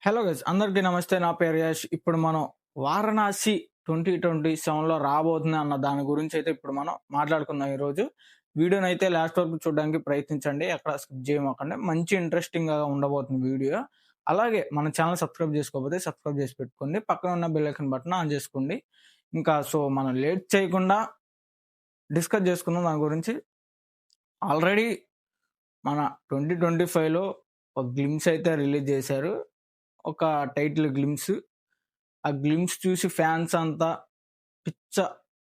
Hello guys అందరికీ నమస్తే. నా పేరు యష్. ఇప్పుడు మనం వారణాసి 2027లో రాబోతుంది అన్న దాని గురించి అయితే ఇప్పుడు మనం మాట్లాడుకుందాం ఈరోజు. వీడియోనైతే లాస్ట్ వరకు చూడడానికి ప్రయత్నించండి. ఎక్కడ స్కిప్ చేయమాకండి. మంచి ఇంట్రెస్టింగ్‌గా ఉండబోతుంది వీడియో. అలాగే మన ఛానల్ సబ్స్క్రైబ్ చేసుకోకపోతే సబ్స్క్రైబ్ చేసి పెట్టుకోండి. పక్కన ఉన్న బెల్ ఐకాన్ బటన్ ఆన్ చేసుకోండి. ఇంకా మనం లేట్ చేయకుండా డిస్కస్ చేసుకుందాం దాని గురించి. ఆల్రెడీ మన 2025లో ఒక గ్లింప్స్ అయితే రిలీజ్ చేశారు. ఒక టైటిల్ గ్లిమ్స్. ఆ గ్లిమ్స్ చూసి ఫ్యాన్స్ అంతా పిచ్చ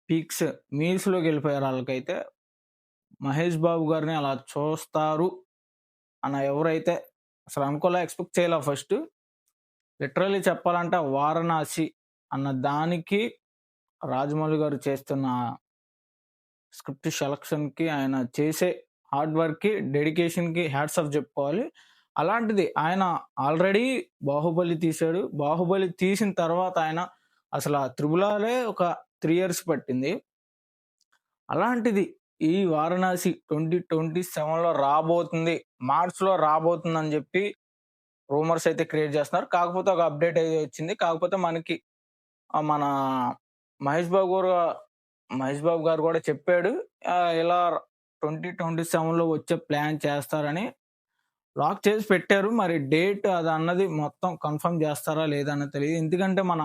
పీక్స్ మీల్స్‌లోకి వెళ్ళిపోయారు. ఆళ్ళకైతే మహేష్ బాబు గారిని అలా చూస్తారు అని ఎవరైతే అసలు అనుకోలే, ఎక్స్‌పెక్ట్ చేయలే ఫస్ట్. లిటరల్లీ చెప్పాలంటే వారణాసి అన్న దానికి రాజమౌళి గారు చేస్తున్న స్క్రిప్ట్ సెలక్షన్‌కి, ఆయన చేసే హార్డ్ వర్క్‌కి, డెడికేషన్‌కి హ్యాట్స్ ఆఫ్ చెప్పుకోవాలి. అలాంటిది ఆయన ఆల్రెడీ 'బాహుబలి' తీశాడు. 'బాహుబలి' తీసిన తర్వాత ఆయన అసల 'త్రిబుల్ ఆరే' ఒక 3 ఇయర్స్ పట్టింది. అలాంటిది ఈ 'వారణాసి' 2027లో రాబోతుంది. మార్చ్‌లో రాబోతుందని చెప్పి రూమర్స్ అయితే క్రియేట్ చేస్తున్నారు. కాకపోతే ఒక అప్డేట్ అయితే వచ్చింది. కాకపోతే మనకి మన మహేష్ బాబు గారు మహేష్ బాబు గారు కూడా చెప్పాడు. ఇలా 2027లో వచ్చే ప్లాన్ చేస్తారని లాక్ చేసి పెట్టారు. మరి డేట్ అదన్నది మొత్తం కన్ఫర్మ్ చేస్తారా లేదా అన్నది తెలీదు. ఎందుకంటే మన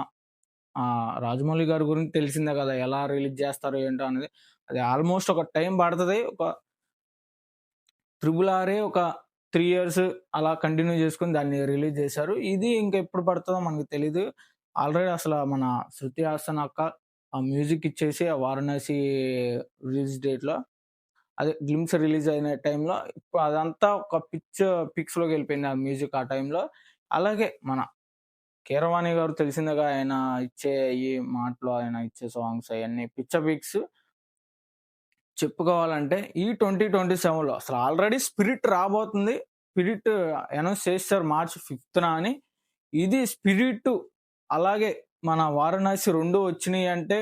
రాజమౌళి గారి గురించి తెలిసిందే కదా! ఎలా రిలీజ్ చేస్తారో ఏంటో అనేది. అది ఆల్మోస్ట్ ఒక టైం పడతది. ఒక 'త్రిబుల్ ఆరే' ఒక 3 ఇయర్స్ అలా కంటిన్యూ చేసుకొని దాన్ని రిలీజ్ చేశారు. ఇది ఇంకెప్పుడు పడతదో మనకు తెలీదు. ఆల్రెడీ అసల మన 'శృతి హాసన్' అక్క ఆ మ్యూజిక్ ఇచ్చేసి ఆ 'వారణాసి' రిలీజ్ డేట్‌లో అదే గ్లిమ్స్ రిలీజ్ అయిన టైంలో ఇప్పుడు అదంతా ఒక పిక్స్‌లోకి వెళ్ళిపోయింది ఆ మ్యూజిక్ ఆ టైంలో. అలాగే మన కీరవాణి గారు తెలిసిందేగా, ఆయన ఇచ్చే ఈ మాటలు, ఆయన ఇచ్చే సాంగ్స్ అయన్నీ పిచ్చ పిక్స్. చెప్పుకోవాలంటే ఈ 2027లో అసలు ఆల్రెడీ 'స్పిరిట్' రాబోతుంది. 'స్పిరిట్' అనౌన్స్ చేసేసారు మార్చ్ 5థ్ అని. ఇది 'స్పిరిట్' అలాగే మన 'వారణాసి' 2 వచ్చినియంటే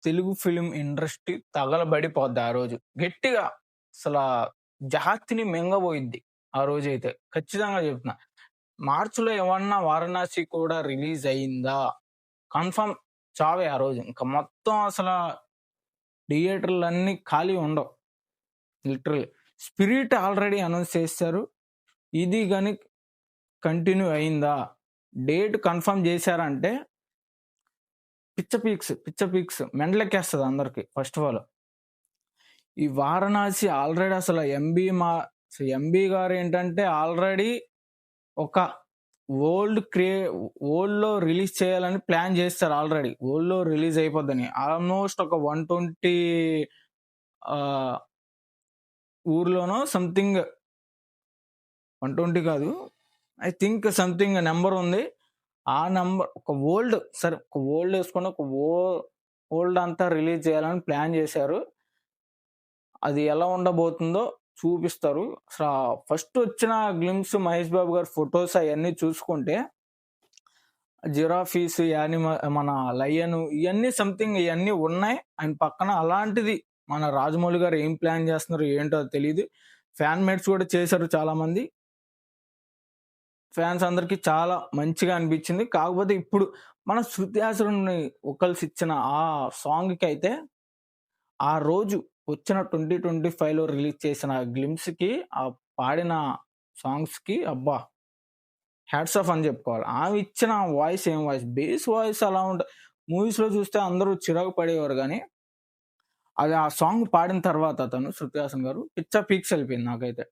తెలుగు ఫిల్మ్ ఇండస్ట్రీ తగలబడిపోద్ది ఆ రోజు. గట్టిగా అసలా జాతిని మింగబోయిద్ది ఆ రోజైతే. ఖచ్చితంగా చెప్తున్నా. మార్చ్‌లో ఏమన్నా 'వారణాసి' కూడా రిలీజ్ అయిందా? కన్ఫర్మ్ చావే ఆ రోజు. ఇంక మొత్తం అసల థియేటర్‌లన్నీ ఖాళీ ఉండవు. లిటరల్లీ. 'స్పిరిట్' ఆల్రెడీ అనౌన్స్ చేసేసారు. ఇది గాని కంటిన్యూ అయిందా? డేట్ కన్ఫర్మ్ చేశారంటే పిచ్చ పీక్స్ మెంటలెక్కేస్తది అందరికి ఫస్ట్ ఆఫ్ ఆల్. ఈ 'వారణాసి' ఆల్రెడీ అసల 'ఎంబీ' గారేంటంటే ఆల్రెడీ ఒక వరల్డ్‌లో రిలీజ్ చేయాలని ప్లాన్ చేస్తారు ఆల్రెడీ. వరల్డ్‌లో రిలీజ్ అయిపోద్దని. ఆల్మోస్ట్ ఒక 120 ఆహ్, ఊర్లోనో సంథింగ్ 120 కాదు. ఐ థింక్ సంథింగ్ నంబర్ ఉంది. ఆ నంబర్ ఒక వరల్డ్ ఏసుకొని వరల్డ్ అంతా రిలీజ్ చేయాలని ప్లాన్ చేశారు. అది ఎలా ఉండబోతుందో చూపిస్తారు. ఫస్ట్ వచ్చిన గ్లింప్స్ మహేష్ బాబు గారి ఫోటోస్ అయన్నీ చూసుకుంటే జిరాఫీస్, మన లయను ఇయన్నీ సంథింగ్ ఇయన్నీ ఉన్నాయి ఆయన పక్కన. అలాంటిది మన రాజమౌళి గారు ఏం ప్లాన్ చేస్తున్నారో ఏంటో తెలీదు. ఫ్యాన్ మేట్స్ కూడా చేశారు చాలామంది. ఫ్యాన్స్ అందరికి చాలా మంచిగా అనిపించింది. కాకపోతే ఇప్పుడు మన 'శృతి హాసన్‌ని' వోకల్స్ ఇచ్చిన ఆ సాంగ్‌కైతే ఆ రోజు వచ్చిన 2025లో రిలీజ్ చేసిన గ్లింప్స్‌కి, ఆ పాడిన సాంగ్స్‌కి అబ్బా! హ్యాట్స్ ఆఫ్ అని చెప్పుకోవాలి. ఆమె ఇచ్చిన వాయిస్ ఏం వాయిస్, బేస్ వాయిస్ అలా మూవీస్‌లో చూస్తే అందరూ చిరాకు పడేవారు గానీ, అది ఆ సాంగ్ పాడిన తర్వాత తను 'శృతి హాసన్' గారు పిచ్చ పీక్స్ ఎళ్ళిపోయింది నాకైతే.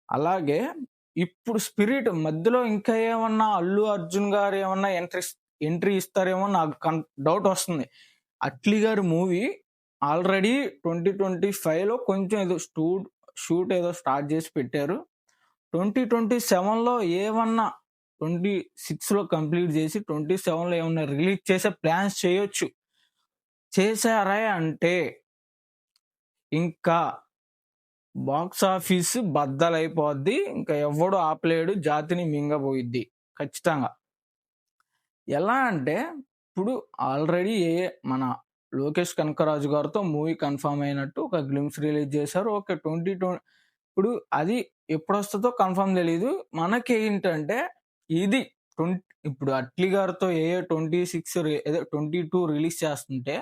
అలాగే ఇప్పుడు 'స్పిరిట్' మధ్యలో ఇంకా ఏమన్నా 'అల్లు అర్జున్' గారు ఏమన్నా ఎంట్రీ ఇస్తారేమో నాకు డౌట్ వస్తుంది. 'అట్లీ' గారి మూవీ ఆల్రెడీ 2025లో కొంచెం ఏదో షూట్ ఏదో స్టార్ట్ చేసి పెట్టారు. 2027లో ఏమన్నా 26లో కంప్లీట్ చేసి 27లో ఏమన్నా రిలీజ్ చేసే ప్లాన్స్ చేయొచ్చు. చేశారా అంటే ఇంకా బాక్స్ ఆఫీస్ బద్దలైపోద్ది. ఇంకా ఎవ్వడు ఆపలేడు. జాతిని మింగబోయిద్ది ఖచ్చితంగా. ఎలా అంటే ఇప్పుడు ఆల్రెడీ మన లోకేష్ కనకరాజు గారితో మూవీ కన్ఫర్మ్ అయినట్టు ఒక గ్లింప్స్ రిలీజ్ చేశారు. ఓకే. ఇప్పుడు అది ఎప్పుడొస్తదో కన్ఫర్మ్ తెలీదు. మనకేంటంటే ఇది ఇప్పుడు అట్లీ గారితో 26 ఏదో 22 రిలీజ్ చేస్తుంటే,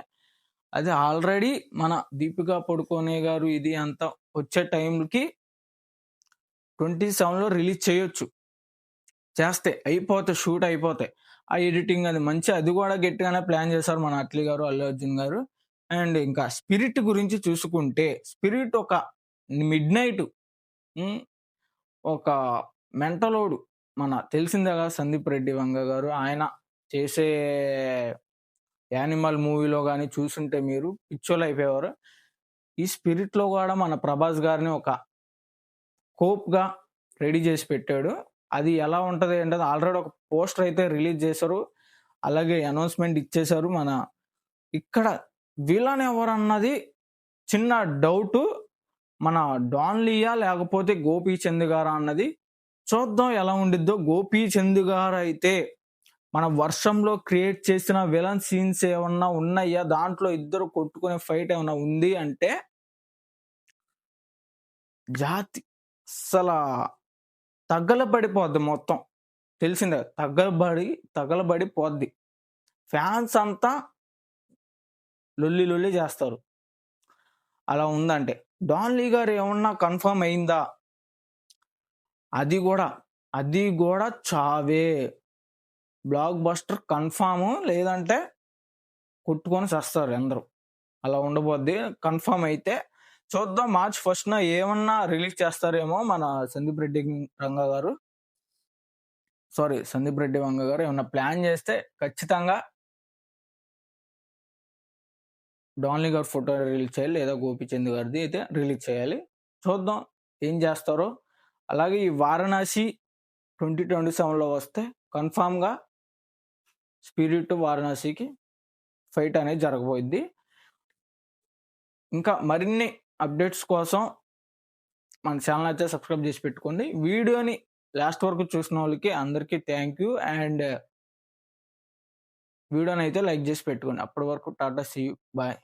అది ఆల్రెడీ మన 'దీపిక పడుకోనే' గారు ఇది అంతా వచ్చే టైంకి 27లో రిలీజ్ చేయొచ్చు. చేస్తే అయిపోతాయి, షూట్ అయిపోతాయి. ఆ ఎడిటింగ్ అది మంచి, అది కూడా గట్టిగానే ప్లాన్ చేశారు మన అట్లీ గారు, అల్లు అర్జున్ గారు. అండ్ ఇంకా 'స్పిరిట్' గురించి చూసుకుంటే, 'స్పిరిట్' ఒక మిడ్‌నైట్ ఒక మెంటలోడు, మన తెలిసిందే కదా 'సందీప్ రెడ్డి వంగ' గారు. ఆయన చేసే 'యానిమల్' మూవీలో గాని చూసుంటే మీరు పిచ్చోలైపోయేవారు. ఈ 'స్పిరిట్‌లో' కూడా మన 'ప్రభాస్' గారిని ఒక కోప్‌గా రెడీ చేసి పెట్టాడు. అది ఎలా ఉంటది అంటే, ఆల్రెడీ ఒక పోస్టర్ అయితే రిలీజ్ చేశారు. అలాగే అనౌన్స్‌మెంట్ ఇచ్చేశారు. ఇక్కడ విలన్ ఎవరన్నది చిన్న డౌటు. మన 'డాన్ లీయా' లేకపోతే 'గోపీచంద్' గారా అన్నది చూద్దాం ఎలా ఉండిద్దో. 'గోపీచంద్' గారైతే మన 'వర్షంలో' క్రియేట్ చేసిన విలన్ సీన్స్ ఏమన్నా ఉన్నాయా? దాంట్లో ఇద్దరు కొట్టుకునే ఫైట్ ఏమన్నా ఉంది అంటే, జాతి అస్సలా తగలబడిపోద్ది మొత్తం. తెలిసిందే తగలబడి పోద్ది. ఫ్యాన్స్ అంతా లొల్లి చేస్తారు. అలా ఉందంటే. 'డాన్ లీ' గారు ఏమన్నా కన్ఫర్మ్ అయిందా? అది గూడా చావే. బ్లాక్ బస్టర్ కన్ఫర్మ్, లేదంటే కొట్టుకొని చస్తారు అందరూ. అలా ఉండబోద్ది. కన్ఫర్మ్ అయితే చూద్దాం. మార్చ్ 1న ఏమన్నా రిలీజ్ చేస్తారేమో మన సందీప్ రెడ్డి వంగ గారు ఏమన్నా ప్లాన్ చేస్తే ఖచ్చితంగా 'డాన్ లీ' గారి ఫోటో రిలీజ్ చేయాలి, లేదా 'గోపీచంద్' గారిది అయితే రిలీజ్ చేయాలి. చూద్దాం ఏం చేస్తారో. అలాగే ఈ 'వారణాసి' 2027లో వస్తే కన్ఫర్మ్‌గా 'స్పిరిట్' 'వారణాసికి' ఫైట్ అనేది జరగబోద్ది. ఇంకా మరిన్ని అప్డేట్స్ కోసం మన ఛానల్ అయితే సబ్స్క్రైబ్ చేసి పెట్టుకోండి. వీడియోని లాస్ట్ వరకు చూసిన వాళ్ళకి అందరికీ థ్యాంక్ యూ. అండ్ వీడియోని అయితే లైక్ చేసి పెట్టుకోండి. అప్పటి వరకు టాటా, సీ యూ, బాయ్.